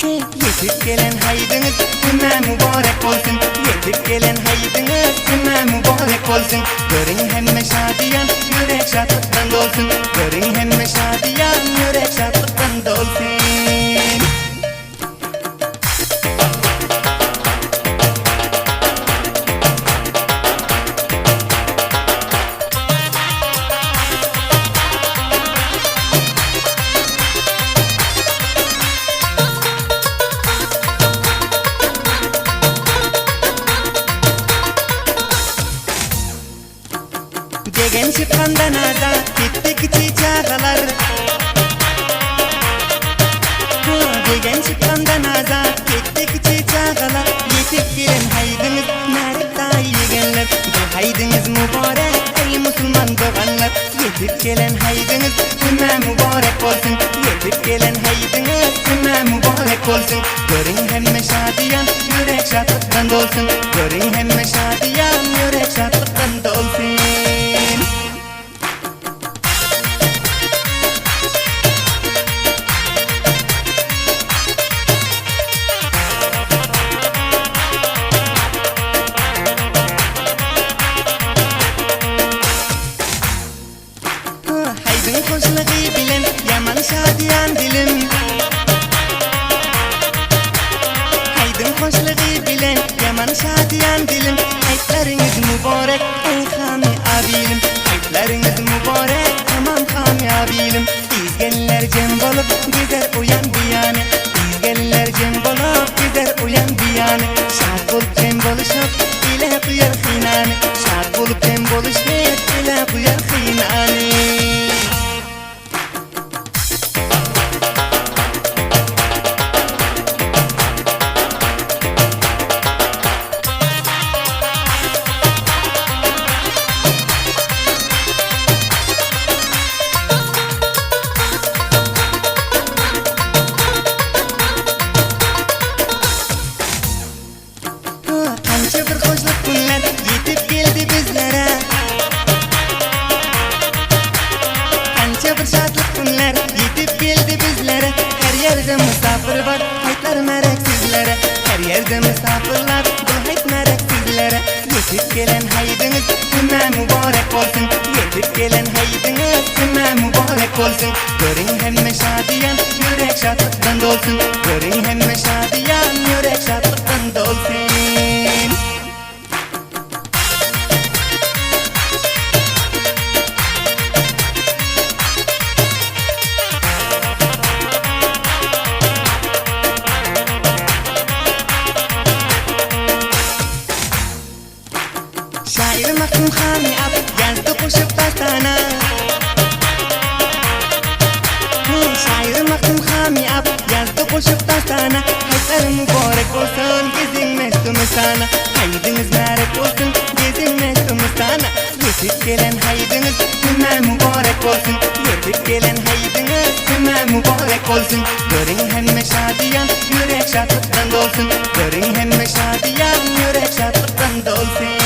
Yetip gelen haydınız güme mübarek olsun. Yetip gelen haydınız güme mübarek olsun. Görün hemme şadiyan yürek şadlıktan dolsun. Görün hemme şadiyan yürek şadlıktan dolsun. Degen çıkandan ada gittik çiçekler. Degen çıkandan ada gittik çiçekler. Yetip gelen haydınız narıkta yegenler. Bu haydınız mübarek ey Müslüman doğanlar. Yetip gelen haydınız güme mübarek olsun. Yetip gelen haydınız güme mübarek olsun. Görün hemme şadiyan yürek şadlıktan dolsun. Görün hemme şadiyan yürek şadlıktan dolsun. Haydın hoşluğu bilen yaman şadiyan dilim. Haydın hoşluğu bilen yaman şadiyan dilim. Haytlarınız mübarek ey Hami abilim. Haytlarınız mübarek aman Hami abilim. İzgeller cem bolup gider uyan biyane. İzgeller cem bolup gider uyan biyane. Şad bulup cem boluşup ile duyar hinane. Şad bulup cem boluşup ile duyar hinane. Anca bir hoşluk günler yetip geldi bizlere. Anca bir şadlık günler yetip geldi bizlere. Her yerde misafir var haytlar mereksizlere. Her yerde misafirler bu hayt mereksizlere. Yetip gelen haydınız güme mübarek olsun. Yetip gelen haydınız güme mübarek olsun. Görün hemme şadiyan yürek şadlıktan dolsun. Görün hemme şadiyan yürek şadlıktan dolsun. Şair Mahkum Hami ab yazdı koşup dastana. Şair Mahkum Hami ab yazdı koşup dastana. Haytlar mübarek olsun gezin mestumistana. Haydınız narek olsun gezin mestumistana. Yetip gelen haydınız güme mübarek olsun. Yetip gelen haydınız güme mübarek olsun. Görün hemme şadiyan yürek şadlıktan dolsun. Görün hemme şadiyan yürek şadlıktan dolsun.